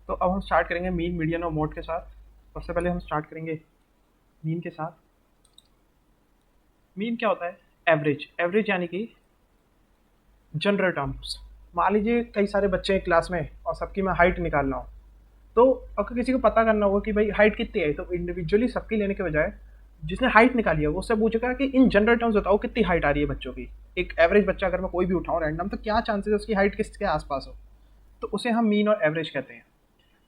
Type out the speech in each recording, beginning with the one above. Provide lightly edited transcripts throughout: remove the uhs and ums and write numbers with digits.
तो अब हम स्टार्ट करेंगे मीन, मीडियन और मोड के साथ। सबसे पहले हम स्टार्ट करेंगे मीन के साथ। मीन क्या होता है? एवरेज। एवरेज यानी कि जनरल टर्म्स। मान लीजिए कई सारे बच्चे हैं क्लास में और सबकी मैं हाइट निकाल रहा हूँ, तो अगर किसी को पता करना होगा कि भाई हाइट कितनी है, तो इंडिविजुअली सबकी लेने के बजाय जिसने हाइट निकाली है वो उससे पूछेगा कि इन जनरल टर्म्स बताओ कितनी हाइट आ रही है बच्चों की। एक एवरेज बच्चा अगर मैं कोई भी उठाऊँ रैंडम, तो क्या चांसेस है उसकी हाइट किसके आसपास हो, तो उसे हम मीन और एवरेज कहते हैं।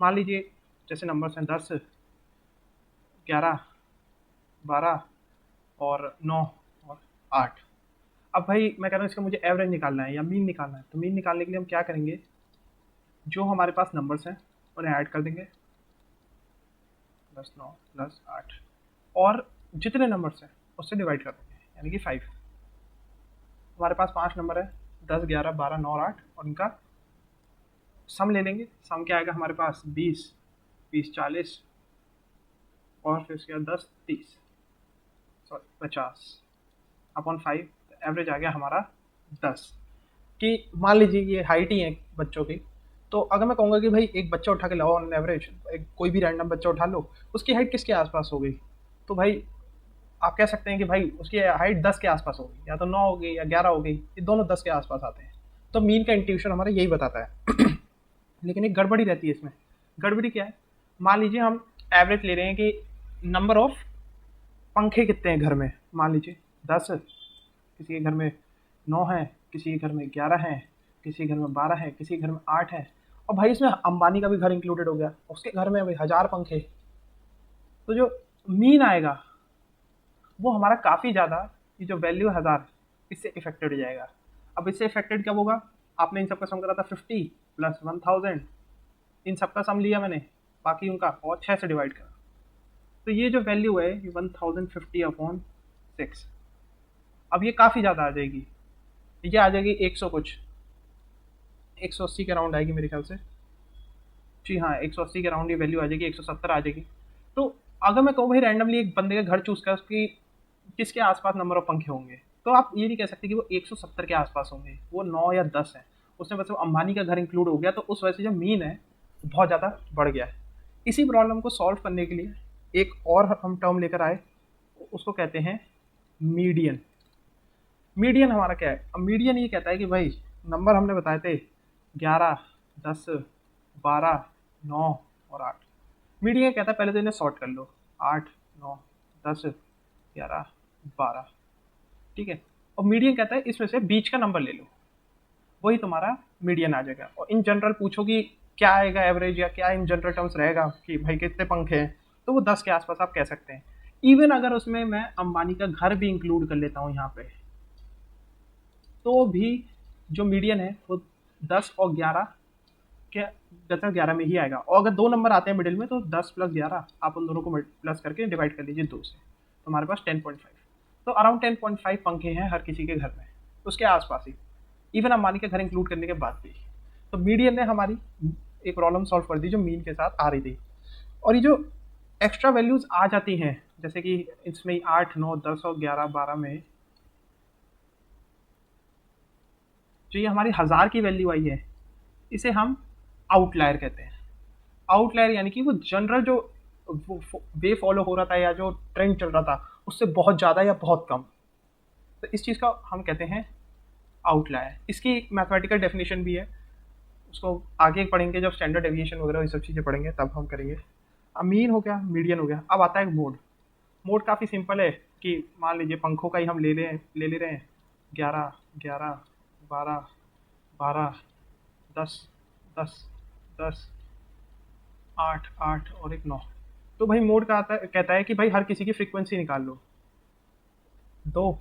मान लीजिए जैसे नंबर्स हैं 10, 11, 12 और 9 और 8। अब भाई मैं कह रहा हूँ इसका मुझे एवरेज निकालना है या मीन निकालना है, तो मीन निकालने के लिए हम क्या करेंगे, जो हमारे पास नंबर्स हैं उन्हें ऐड कर देंगे, 10, 9 प्लस 8, और जितने नंबर्स हैं उससे डिवाइड कर देंगे, यानी कि 5। हमारे पास 5 नंबर है, 10, 11, 12, 9 और 8, और उनका सम ले लेंगे। सम क्या आएगा हमारे पास, 20, 20 40, और फिर उसके बाद 10 30, सॉरी 50 अपॉन 5। एवरेज आ गया हमारा 10। कि मान लीजिए ये हाइट ही है बच्चों की, तो अगर मैं कहूँगा कि भाई एक बच्चा उठा के लाओ ऑन एवरेज, एक कोई भी रैंडम बच्चा उठा लो, उसकी हाइट किसके आसपास हो गई, तो भाई आप कह सकते हैं कि भाई उसकी हाइट 10 के आसपास होगी, या तो 9 हो गई या 11 हो गई, ये दोनों 10 के आसपास आते हैं। तो मीन का इंट्यूशन हमारा यही बताता है। लेकिन एक गड़बड़ी रहती है इसमें। गड़बड़ी क्या है? मान लीजिए हम एवरेज ले रहे हैं कि नंबर ऑफ पंखे कितने हैं घर में, मान लीजिए 10, किसी के घर में 9 है, किसी के घर में 11 है, किसी के घर में 12 है, किसी के घर में 8 है, और भाई इसमें अंबानी का भी घर इंक्लूडेड हो गया, उसके घर में भाई 1000 पंखे। तो जो मीन आएगा वो हमारा काफ़ी ज़्यादा, ये जो वैल्यू है 1000, इससे इफेक्टेड हो जाएगा। अब इससे इफेक्टेड कब होगा? आपने इन सबका सम करा था 50 प्लस 1000, इन सबका सम लिया मैंने, बाकी उनका और 6 से डिवाइड करा, तो ये जो वैल्यू है ये 1050 अपॉन 6। अब ये काफ़ी ज़्यादा आ जाएगी, ये आ जाएगी 100 कुछ, 180 के राउंड आएगी मेरे ख्याल से। जी हाँ, 180 के राउंड ये वैल्यू आ जाएगी, 170 आ जाएगी। तो अगर मैं कहूँ भाई रैंडमली एक बंदे का घर चूज़ कर, उसकी किसके आसपास नंबर ऑफ पंखे होंगे, तो आप ये नहीं कह सकते कि वो 170 के आसपास होंगे, वो 9 या 10 है। उसमें बस वो अंबानी का घर इंक्लूड हो गया, तो उस वजह से जो मीन है वो बहुत ज़्यादा बढ़ गया है। इसी प्रॉब्लम को सॉल्व करने के लिए एक और हम टर्म लेकर आए, उसको कहते हैं मीडियन। मीडियन हमारा क्या है? अब मीडियन ये कहता है कि भाई नंबर हमने बताए थे 11, 10, 12, 9 और 8। मीडियन कहता है पहले तो इन्हें सॉर्ट कर लो, 8, 9, 10, 11, 12, ठीक है। और मीडियन कहता है इसमें से बीच का नंबर ले लो, वही तुम्हारा मीडियन आ जाएगा। और इन जनरल पूछो कि क्या आएगा एवरेज, या क्या इन जनरल टर्म्स रहेगा कि भाई कितने पंखे हैं, तो वो 10 के आसपास आप कह सकते हैं। इवन अगर उसमें मैं अंबानी का घर भी इंक्लूड कर लेता हूँ यहाँ पे, तो भी जो मीडियन है वो 10 और 11 के 10 और 11 में ही आएगा। और अगर दो नंबर आते हैं मिडिल में, तो 10 प्लस 11 आप उन दोनों को प्लस करके डिवाइड कर लीजिए 2 से, तो हमारे पास 10.5। तो अराउंड 10.5 पंखे हैं हर किसी के घर में, उसके आसपास ही, इवन अंबानी का घर इंक्लूड करने के बाद भी। तो मीडियन ने हमारी एक प्रॉब्लम सॉल्व कर दी जो मीन के साथ आ रही थी। और ये जो एक्स्ट्रा वैल्यूज आ जाती हैं, जैसे कि इसमें 8, 9, 10 और 11, 12 में जो ये हमारी 1000 की वैल्यू आई है, इसे हम आउटलायर कहते हैं। आउटलायर यानी कि वो जनरल जो वे फॉलो हो रहा था या जो ट्रेंड चल रहा था उससे बहुत ज़्यादा या बहुत कम, तो इस चीज़ का हम कहते हैं आउटलायर। इसकी मैथमेटिकल डेफिनेशन भी है, उसको आगे पढ़ेंगे जब स्टैंडर्ड डेविएशन वगैरह ये सब चीज़ें पढ़ेंगे तब हम करेंगे। अब मीन हो गया, मीडियन हो गया, अब आता है मोड। मोड काफ़ी सिंपल है कि मान लीजिए पंखों का ही हम ले रहे हैं 11, 11, 12, 12, 10, 10, 10, 8, 8 और एक 9। तो भाई मोड का आता है, कहता है कि भाई हर किसी की फ्रीक्वेंसी निकाल लो। 2,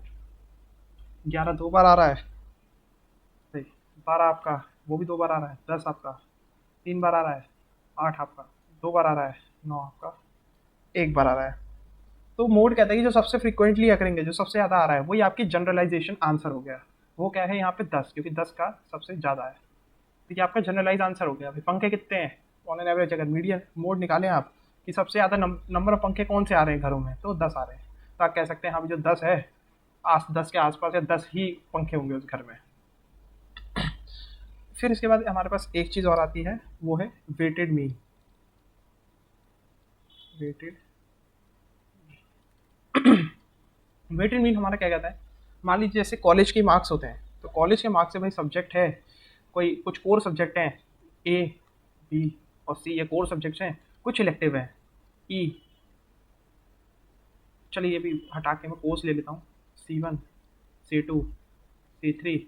11 दो बार आ रहा है भाई, 12 आपका वो भी 2 बार आ रहा है, 10 आपका 3 बार आ रहा है, 8 आपका 2 बार आ रहा है, 9 आपका 1 बार आ रहा है। तो मोड कहता है कि जो सबसे फ्रीक्वेंटली करेंगे, जो सबसे ज़्यादा आ रहा है, वही आपकी जनरलाइजेशन आंसर हो गया। वो क्या है यहाँ पे 10, क्योंकि 10 का सबसे ज़्यादा है, तो ये आपका जनरलाइज आंसर हो गया। भाई पंखे कितने हैं ऑन एन एवरेज, अगर मीडियन मोड निकालें आप कि सबसे ज़्यादा नंबर ऑफ पंखे कौन से आ रहे हैं घरों में, तो 10 आ रहे हैं। तो आप कह सकते हैं हाँ जो 10 है, 10 के आसपास या 10 ही पंखे होंगे उस घर में। फिर इसके बाद हमारे पास एक चीज़ और आती है, वो है weighted mean. Weighted weighted mean हमारा क्या कहता है, मान लीजिए जैसे कॉलेज के मार्क्स होते हैं, तो कॉलेज के मार्क्स से भाई सब्जेक्ट है, कोई कुछ कोर सब्जेक्ट हैं ए बी और सी, ये कोर सब्जेक्ट्स हैं, कुछ इलेक्टिव हैं ई, चलिए ये भी हटा के मैं कोर्स ले लेता हूँ, C1 C2 C3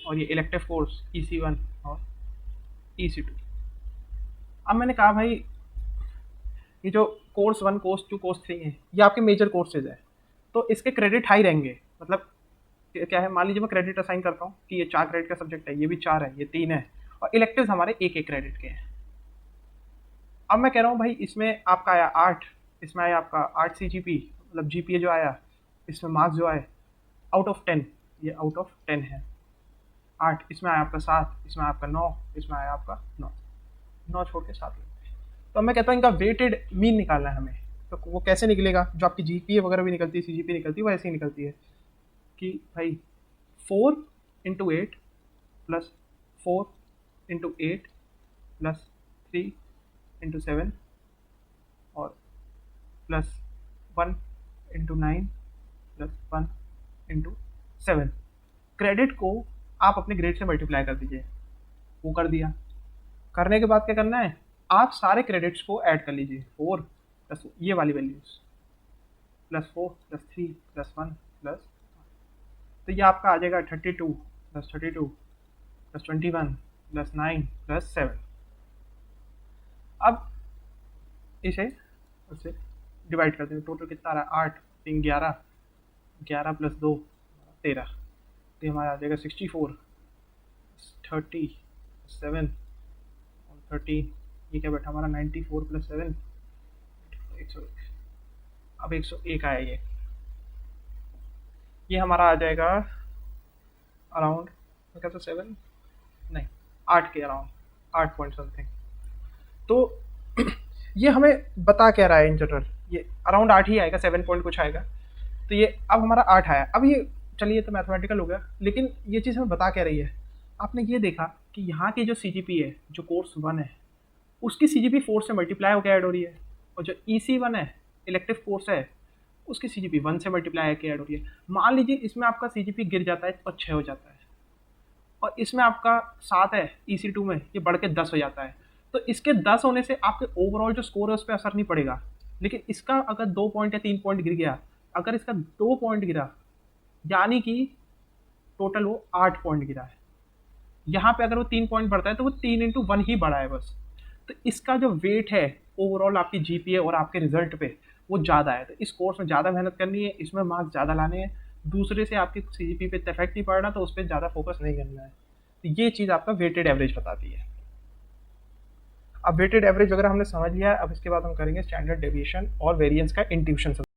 और ये इलेक्टिव कोर्स EC1 और EC2। अब मैंने कहा भाई ये जो कोर्स 1 कोर्स 2 कोर्स 3 है ये आपके मेजर कोर्सेज है, तो इसके क्रेडिट हाई रहेंगे, मतलब क्या है, मान लीजिए मैं क्रेडिट असाइन करता हूँ कि ये 4 क्रेडिट का सब्जेक्ट है, ये भी 4 है, ये 3 है, और इलेक्टिव्स हमारे एक एक क्रेडिट के हैं। अब मैं कह रहा हूँ भाई इसमें आपका आया 8, इसमें आया आपका 8 CGP, मतलब GPA जो आया, इसमें मार्क्स जो आए आउट ऑफ 10, ये आउट ऑफ 10 है, 8, इसमें आया आपका 7, इसमें आया आपका 9, इसमें आया आपका 9 छोड़ के 7 लेते हैं। तो अब मैं कहता हूँ इनका वेटेड मीन निकालना है हमें, तो वो कैसे निकलेगा, जो आपकी GPA वगैरह भी निकलती है, CGP निकलती है, वो ऐसे ही निकलती है कि भाई 4 × 8 प्लस 4 × 8 प्लस 3 × 7 और प्लस 1 × 9 प्लस 1 × 7। क्रेडिट को आप अपने ग्रेड से मल्टीप्लाई कर दीजिए, वो कर दिया। करने के बाद क्या करना है, आप सारे क्रेडिट्स को ऐड कर लीजिए, 4 प्लस ये वाली values plus 4 plus 3 plus 1 plus, तो ये आपका आ जाएगा 32 प्लस 32 प्लस 21 प्लस 9 प्लस 7। अब इसे उससे डिवाइड करते हैं, टोटल कितना आ रहा है, 8 3 11, 11 प्लस 2 13, तो हमारा आ जाएगा 64 37 और 13, ये क्या बैठा हमारा 94 प्लस 7 101। अब 101 आया, ये हमारा आ जाएगा अराउंड क्या था 7 नहीं 8 के अराउंड, 8 पॉइंट समथिंग। तो ये हमें बता क्या रहा है इन जनरल, ये अराउंड 8 ही आएगा, 7 पॉइंट कुछ आएगा, तो ये अब हमारा 8 आया। अब ये चलिए तो मैथमेटिकल हो गया, लेकिन ये चीज़ हमें बता क्या रही है, आपने ये देखा कि यहाँ की जो CGP है, जो कोर्स 1 है, उसकी CGP 4 से मल्टीप्लाई होकर ऐड हो रही है, और जो EC1 है इलेक्टिव कोर्स है, उसकी CGP 1 से मल्टीप्लाई होकर ऐड हो रही है। मान लीजिए इसमें आपका CGP गिर जाता है और 6 हो जाता है, और इसमें आपका 7 है EC2 में, ये बढ़ के 10 हो जाता है, तो इसके 10 होने से आपके ओवरऑल जो स्कोर है उस पर असर नहीं पड़ेगा, लेकिन इसका अगर 2 पॉइंट या 3 पॉइंट गिर गया, अगर इसका 2 पॉइंट गिरा यानी कि टोटल वो 8 पॉइंट गिरा है, यहाँ पे अगर वो 3 पॉइंट बढ़ता है तो वो 3 × 1 ही बढ़ा है बस, तो इसका जो वेट है ओवरऑल आपकी GPA और आपके रिजल्ट पे वो ज़्यादा है। तो इस कोर्स में ज़्यादा मेहनत करनी है, इसमें मार्क्स ज़्यादा लाने हैं, दूसरे से आपकी CGP पे इफेक्ट नहीं पड़ रहा, तो उस पर ज़्यादा फोकस नहीं करना है। तो ये चीज़ आपका वेटेड एवरेज बताती है। अब वेटेड एवरेज वगैरह हमने समझ लिया है, अब इसके बाद हम करेंगे स्टैंडर्ड डेविएशन और वेरिएंस का इंट्यूशन।